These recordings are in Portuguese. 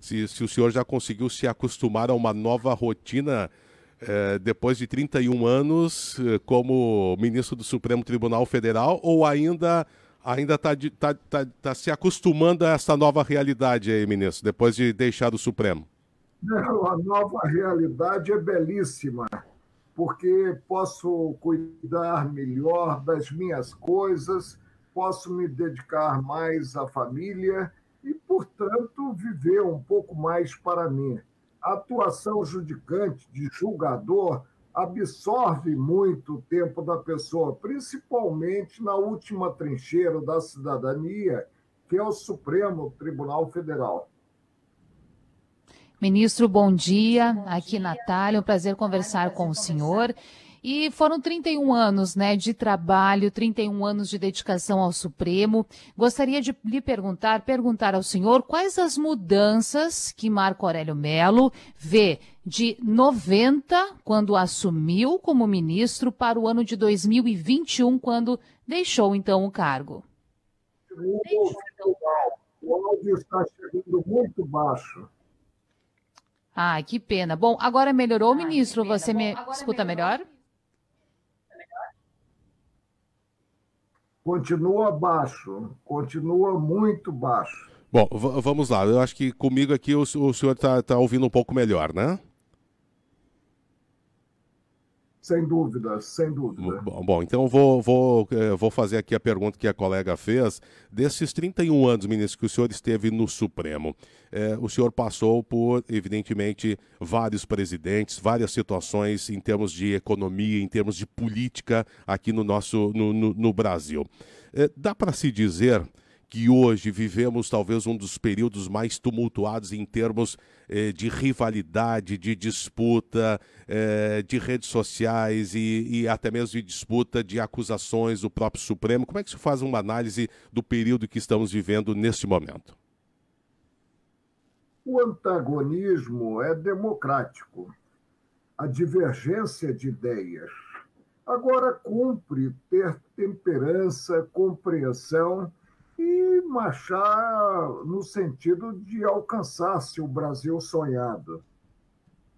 Se o senhor já conseguiu se acostumar a uma nova rotina depois de 31 anos como ministro do Supremo Tribunal Federal, ou ainda está se acostumando a essa nova realidade aí, ministro, depois de deixar o Supremo? Não, a nova realidade é belíssima, porque posso cuidar melhor das minhas coisas, posso me dedicar mais à família e, portanto, viver um pouco mais para mim. A atuação judicante de julgador absorve muito o tempo da pessoa, principalmente na última trincheira da cidadania, que é o Supremo Tribunal Federal. Ministro, bom dia. Aqui, Natália, um prazer conversar com o senhor. E foram 31 anos, né, de trabalho, 31 anos de dedicação ao Supremo. Gostaria de lhe perguntar ao senhor quais as mudanças que Marco Aurélio Mello vê de 90, quando assumiu como ministro, para o ano de 2021, quando deixou, então, o cargo. O áudio está chegando muito baixo. Ah, que pena. Bom, agora melhorou, ministro? Você me escuta melhor? Continua baixo, continua muito baixo. Bom, vamos lá. Eu acho que comigo aqui o senhor está ouvindo um pouco melhor, né? Sem dúvida, sem dúvida. Bom, então vou fazer aqui a pergunta que a colega fez. Desses 31 anos, ministro, que o senhor esteve no Supremo, o senhor passou por, evidentemente, vários presidentes, várias situações em termos de economia, em termos de política aqui no Brasil. Dá para se dizer que hoje vivemos talvez um dos períodos mais tumultuados em termos de rivalidade, de disputa, de redes sociais e até mesmo de disputa de acusações do próprio Supremo. Como é que se faz uma análise do período que estamos vivendo neste momento? O antagonismo é democrático, a divergência de ideias. Agora cumpre ter temperança, compreensão e marchar no sentido de alcançar-se o Brasil sonhado.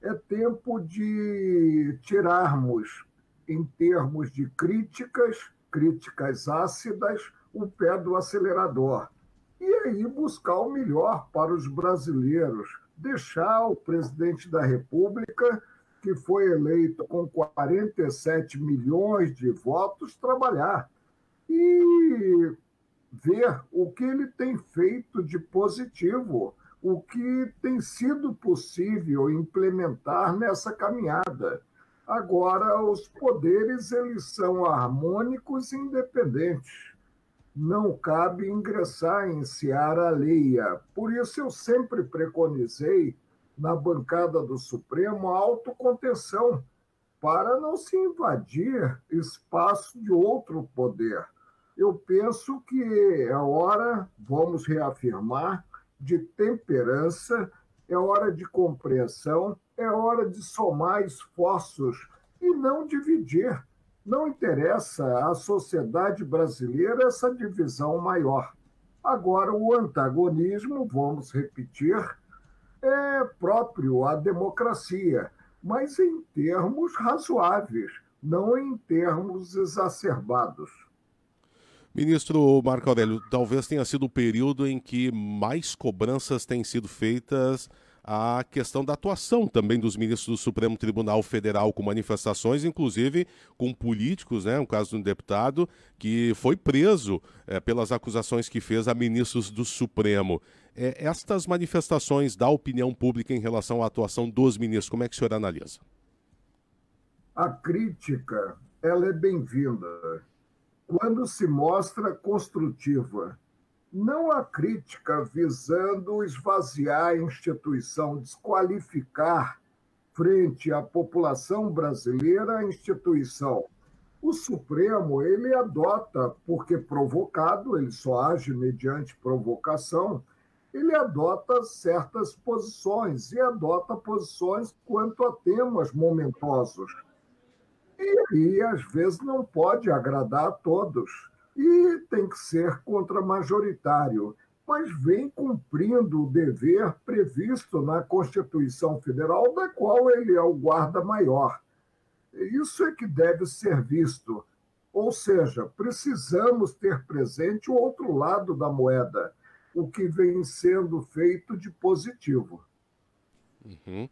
É tempo de tirarmos, em termos de críticas ácidas, o pé do acelerador. E aí buscar o melhor para os brasileiros, deixar o presidente da República, que foi eleito com 47 milhões de votos, trabalhar. E ver o que ele tem feito de positivo, o que tem sido possível implementar nessa caminhada. Agora, os poderes eles são harmônicos e independentes. Não cabe ingressar em seara alheia. Por isso, eu sempre preconizei, na bancada do Supremo, a autocontenção, para não se invadir espaço de outro poder. Eu penso que é hora, vamos reafirmar, de temperança, é hora de compreensão, é hora de somar esforços e não dividir. Não interessa à sociedade brasileira essa divisão maior. Agora, o antagonismo, vamos repetir, é próprio à democracia, mas em termos razoáveis, não em termos exacerbados. Ministro Marco Aurélio, talvez tenha sido o período em que mais cobranças têm sido feitas à questão da atuação também dos ministros do Supremo Tribunal Federal, com manifestações, inclusive com políticos, né? Um caso de um deputado que foi preso pelas acusações que fez a ministros do Supremo. Estas manifestações da opinião pública em relação à atuação dos ministros, como é que o senhor analisa? A crítica, ela é bem-vinda quando se mostra construtiva. Não a crítica visando esvaziar a instituição, desqualificar frente à população brasileira a instituição. O Supremo, ele adota, porque provocado, ele só age mediante provocação, ele adota certas posições, e adota posições quanto a temas momentosos. E às vezes, não pode agradar a todos. E tem que ser contramajoritário. mas vem cumprindo o dever previsto na Constituição Federal, da qual ele é o guarda-maior. Isso é que deve ser visto. Ou seja, precisamos ter presente o outro lado da moeda, o que vem sendo feito de positivo. Uhum.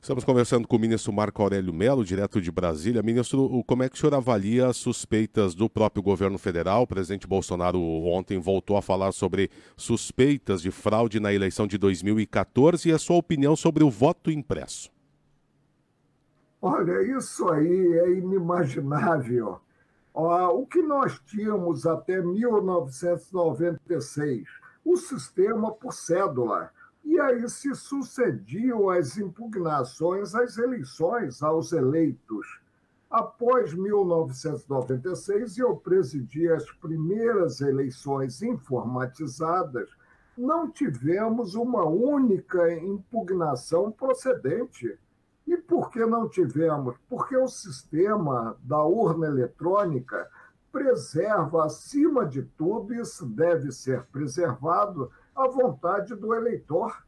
Estamos conversando com o ministro Marco Aurélio Mello, direto de Brasília. Ministro, como é que o senhor avalia as suspeitas do próprio governo federal? O presidente Bolsonaro ontem voltou a falar sobre suspeitas de fraude na eleição de 2014 e a sua opinião sobre o voto impresso. Olha, isso aí é inimaginável. O que nós tínhamos até 1996, o sistema por cédula. E aí se sucediam as impugnações às eleições, aos eleitos. Após 1996, eu presidi as primeiras eleições informatizadas, não tivemos uma única impugnação procedente. E por que não tivemos? Porque o sistema da urna eletrônica preserva, acima de tudo, isso deve ser preservado, a vontade do eleitor.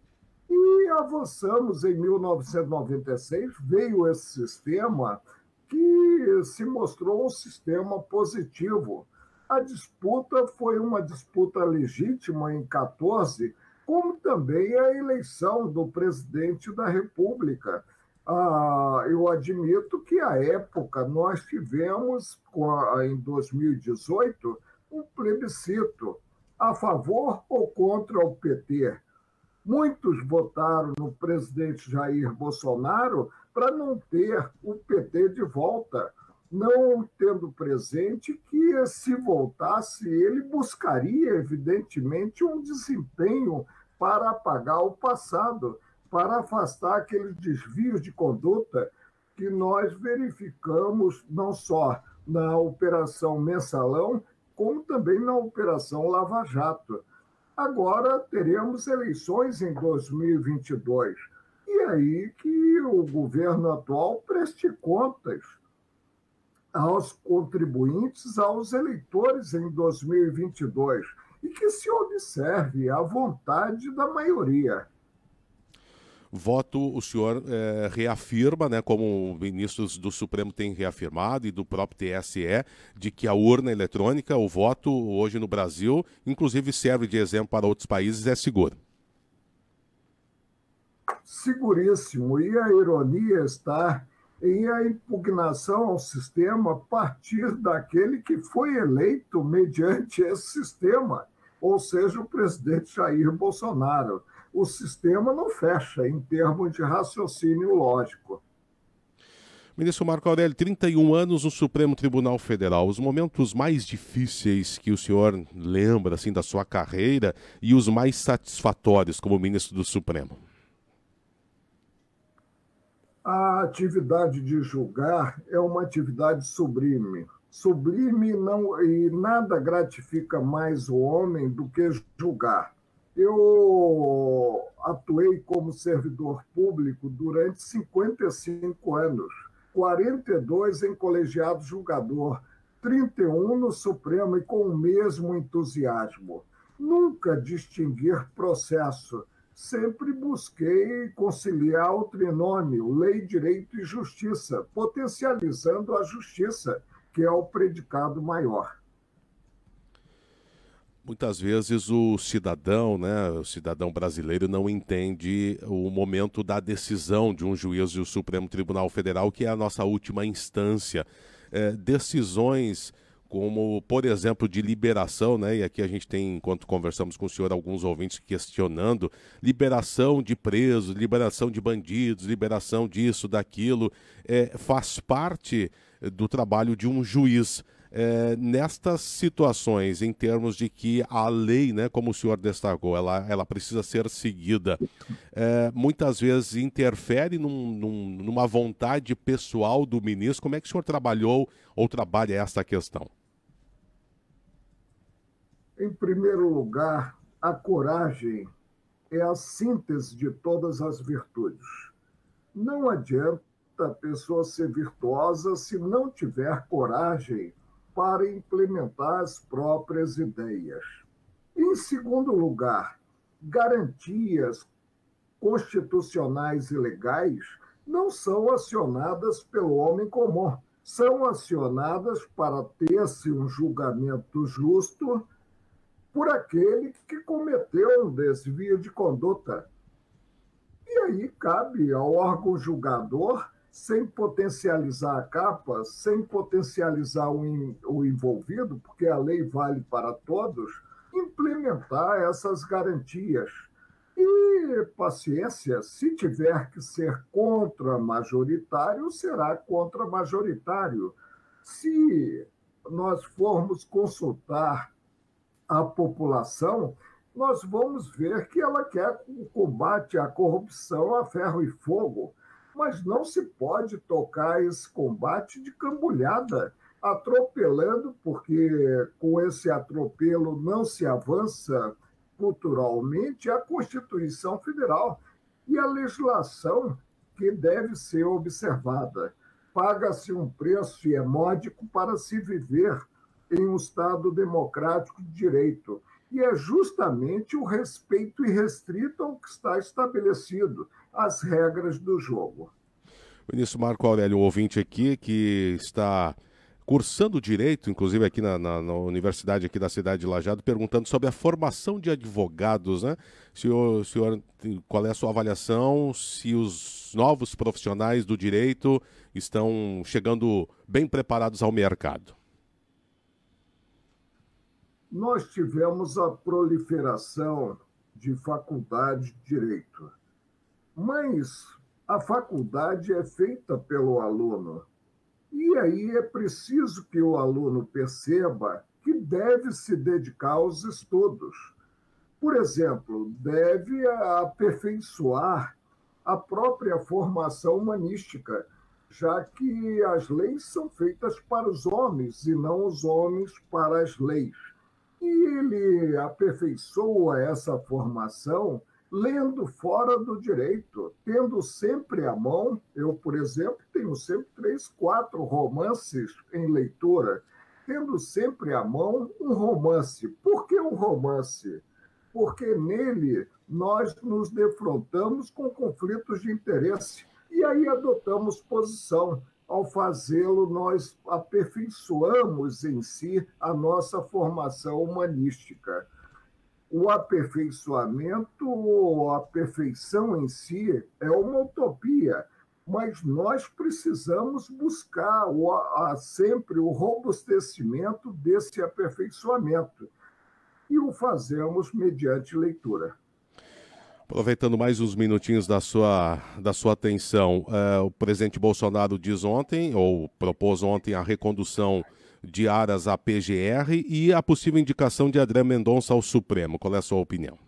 E avançamos em 1996, veio esse sistema que se mostrou um sistema positivo. A disputa foi uma disputa legítima em 14, como também a eleição do presidente da República. Eu admito que, à época, nós tivemos, em 2018, um plebiscito a favor ou contra o PT. Muitos votaram no presidente Jair Bolsonaro para não ter o PT de volta, não tendo presente que, se voltasse, ele buscaria, evidentemente, um desempenho para apagar o passado, para afastar aqueles desvios de conduta que nós verificamos não só na Operação Mensalão, como também na Operação Lava Jato. Agora teremos eleições em 2022. E aí que o governo atual preste contas aos contribuintes, aos eleitores em 2022, e que se observe a vontade da maioria. Voto, o senhor reafirma, né, como ministros do Supremo têm reafirmado e do próprio TSE, de que a urna eletrônica, o voto hoje no Brasil, inclusive serve de exemplo para outros países, é seguro. Seguríssimo. E a ironia está em a impugnação ao sistema partir daquele que foi eleito mediante esse sistema, ou seja, o presidente Jair Bolsonaro. O sistema não fecha em termos de raciocínio lógico. Ministro Marco Aurélio, 31 anos no Supremo Tribunal Federal, os momentos mais difíceis que o senhor lembra assim, da sua carreira e os mais satisfatórios como ministro do Supremo? A atividade de julgar é uma atividade sublime. Sublime não, e nada gratifica mais o homem do que julgar. Eu atuei como servidor público durante 55 anos, 42 em colegiado julgador, 31 no Supremo e com o mesmo entusiasmo. Nunca distinguir processo, sempre busquei conciliar o trinômio, lei, direito e justiça, potencializando a justiça, que é o predicado maior. Muitas vezes o cidadão, né, o cidadão brasileiro não entende o momento da decisão de um juiz do Supremo Tribunal Federal, que é a nossa última instância. Decisões como, por exemplo, de liberação, né, e aqui a gente tem, enquanto conversamos com o senhor, alguns ouvintes questionando, liberação de presos, liberação de bandidos, liberação disso, daquilo, faz parte do trabalho de um juiz. Nestas situações, em termos de que a lei, né, como o senhor destacou, ela precisa ser seguida, muitas vezes interfere numa vontade pessoal do ministro. Como é que o senhor trabalhou ou trabalha essa questão? Em primeiro lugar, a coragem é a síntese de todas as virtudes. Não adianta a pessoa ser virtuosa se não tiver coragem para implementar as próprias ideias. Em segundo lugar, garantias constitucionais e legais não são acionadas pelo homem comum, são acionadas para ter-se um julgamento justo por aquele que cometeu um desvio de conduta. E aí cabe ao órgão julgador, sem potencializar a capa, sem potencializar o envolvido, porque a lei vale para todos, implementar essas garantias. E paciência, se tiver que ser contra-majoritário, será contra-majoritário. Se nós formos consultar a população, nós vamos ver que ela quer o combate à corrupção a ferro e fogo, mas não se pode tocar esse combate de cambulhada, atropelando, porque com esse atropelo não se avança culturalmente a Constituição Federal e a legislação que deve ser observada. Paga-se um preço e é módico para se viver em um Estado democrático de direito. E é justamente o respeito irrestrito ao que está estabelecido, as regras do jogo. Ministro Marco Aurélio, um ouvinte aqui que está cursando Direito, inclusive aqui na universidade aqui da cidade de Lajeado, perguntando sobre a formação de advogados, né? Senhor, qual é a sua avaliação, se os novos profissionais do direito estão chegando bem preparados ao mercado? Nós tivemos a proliferação de faculdades de direito, mas a faculdade é feita pelo aluno. E aí é preciso que o aluno perceba que deve se dedicar aos estudos. Por exemplo, deve aperfeiçoar a própria formação humanística, já que as leis são feitas para os homens e não os homens para as leis. E ele aperfeiçoa essa formação lendo fora do direito, tendo sempre à mão, eu, por exemplo, tenho sempre 3, 4 romances em leitura, tendo sempre à mão um romance. Por que um romance? Porque nele nós nos defrontamos com conflitos de interesse e aí adotamos posição. Ao fazê-lo, nós aperfeiçoamos em si a nossa formação humanística. O aperfeiçoamento ou a perfeição em si é uma utopia, mas nós precisamos buscar sempre o robustecimento desse aperfeiçoamento e o fazemos mediante leitura. Aproveitando mais uns minutinhos da sua atenção, o presidente Bolsonaro diz ontem, ou propôs ontem, a recondução de Aras à PGR e a possível indicação de André Mendonça ao Supremo. Qual é a sua opinião?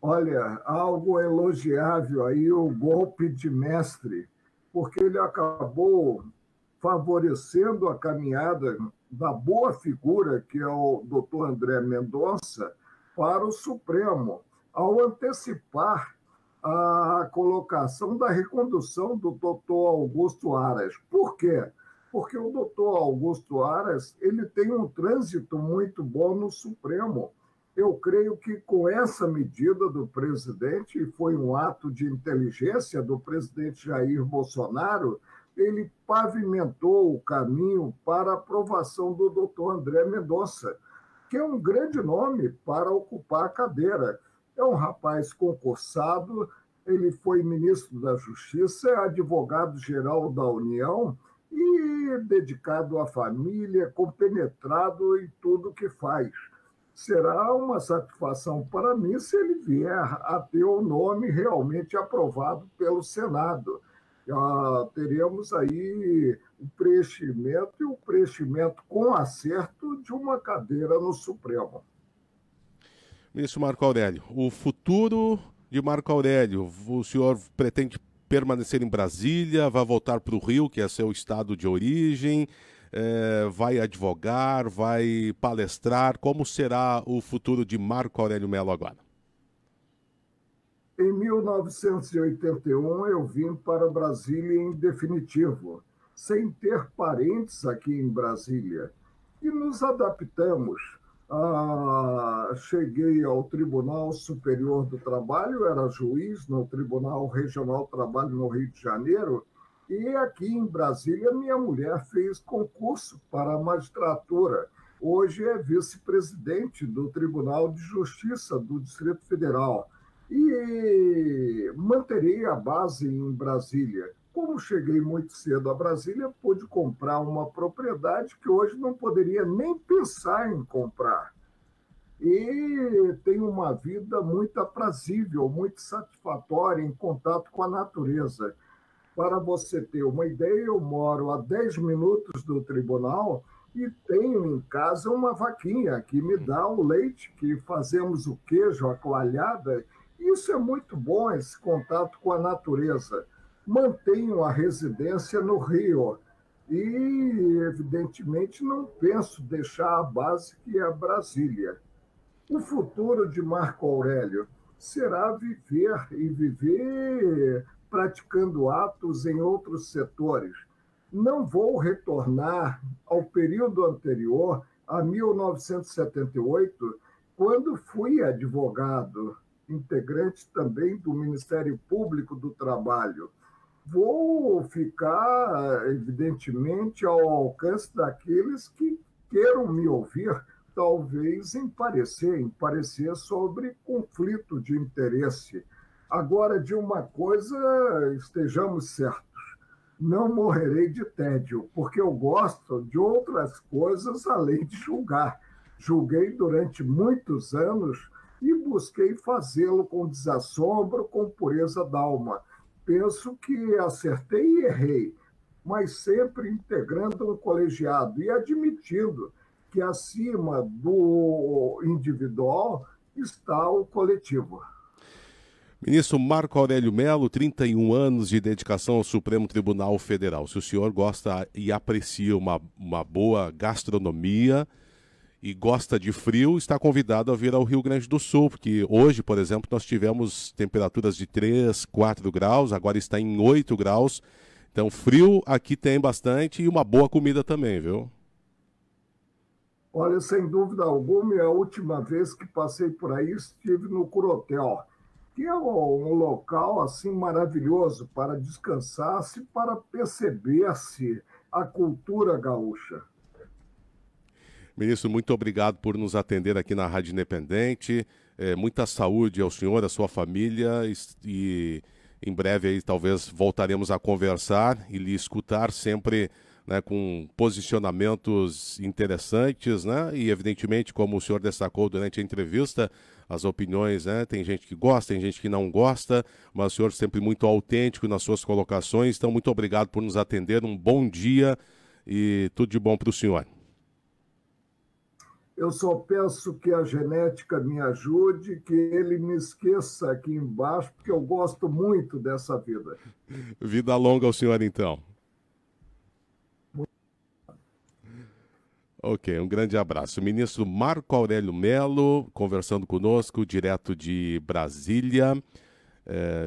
Olha, algo elogiável aí o golpe de mestre, porque ele acabou favorecendo a caminhada da boa figura, que é o doutor André Mendonça, para o Supremo, ao antecipar a colocação da recondução do doutor Augusto Aras. Por quê? Porque o doutor Augusto Aras ele tem um trânsito muito bom no Supremo. Eu creio que com essa medida do presidente, e foi um ato de inteligência do presidente Jair Bolsonaro, ele pavimentou o caminho para a aprovação do doutor André Mendonça, que é um grande nome para ocupar a cadeira. É um rapaz concursado, ele foi ministro da Justiça, é advogado-geral da União e dedicado à família, compenetrado em tudo que faz. Será uma satisfação para mim se ele vier a ter o nome realmente aprovado pelo Senado. Teremos aí o preenchimento e o preenchimento com acerto de uma cadeira no Supremo. Ministro Marco Aurélio, o futuro de Marco Aurélio, o senhor pretende permanecer em Brasília, vai voltar para o Rio, que é seu estado de origem, vai advogar, vai palestrar? Como será o futuro de Marco Aurélio Mello agora? Em 1981, eu vim para Brasília em definitivo, sem ter parentes aqui em Brasília. E nos adaptamos. Cheguei ao Tribunal Superior do Trabalho, era juiz no Tribunal Regional do Trabalho no Rio de Janeiro, e aqui em Brasília minha mulher fez concurso para a magistratura. Hoje é vice-presidente do Tribunal de Justiça do Distrito Federal. E manterei a base em Brasília. Como cheguei muito cedo a Brasília, pude comprar uma propriedade que hoje não poderia nem pensar em comprar. E tenho uma vida muito aprazível, muito satisfatória em contato com a natureza. Para você ter uma ideia, eu moro a 10 minutos do tribunal e tenho em casa uma vaquinha que me dá o leite, que fazemos o queijo, a coalhada. Isso é muito bom, esse contato com a natureza. Mantenho a residência no Rio e, evidentemente, não penso deixar a base, que é Brasília. O futuro de Marco Aurélio será viver e viver praticando atos em outros setores. Não vou retornar ao período anterior, a 1978, quando fui advogado, integrante também do Ministério Público do Trabalho. Vou ficar, evidentemente, ao alcance daqueles que queiram me ouvir, talvez em parecer sobre conflito de interesse. Agora, de uma coisa estejamos certos, não morrerei de tédio, porque eu gosto de outras coisas além de julgar. Julguei durante muitos anos e busquei fazê-lo com desassombro, com pureza d'alma. Penso que acertei e errei, mas sempre integrando um colegiado e admitindo que acima do individual está o coletivo. Ministro Marco Aurélio Mello, 31 anos de dedicação ao Supremo Tribunal Federal. Se o senhor gosta e aprecia uma boa gastronomia e gosta de frio, está convidado a vir ao Rio Grande do Sul, porque hoje, por exemplo, nós tivemos temperaturas de 3, 4 graus, agora está em 8 graus. Então, frio aqui tem bastante e uma boa comida também, viu? Olha, sem dúvida alguma, a última vez que passei por aí estive no Curotel, que é um local assim maravilhoso para descansar-se, para perceber-se a cultura gaúcha. Ministro, muito obrigado por nos atender aqui na Rádio Independente. Muita saúde ao senhor, à sua família e em breve aí talvez voltaremos a conversar e lhe escutar sempre, né, com posicionamentos interessantes, né? E evidentemente, como o senhor destacou durante a entrevista, as opiniões, né? Tem gente que gosta, tem gente que não gosta, mas o senhor sempre muito autêntico nas suas colocações. Então, muito obrigado por nos atender. Um bom dia e tudo de bom para o senhor. Eu só peço que a genética me ajude, que ele me esqueça aqui embaixo, porque eu gosto muito dessa vida. Vida longa ao senhor, então. Ok, um grande abraço. O ministro Marco Aurélio Mello, conversando conosco, direto de Brasília.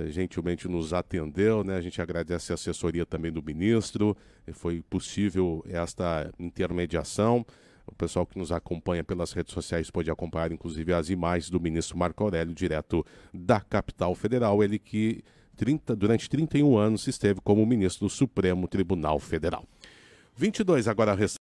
Gentilmente nos atendeu, né? A gente agradece a assessoria também do ministro. Foi possível esta intermediação. O pessoal que nos acompanha pelas redes sociais pode acompanhar, inclusive, as imagens do ministro Marco Aurélio, direto da capital federal. Ele que durante 31 anos esteve como ministro do Supremo Tribunal Federal. 22 agora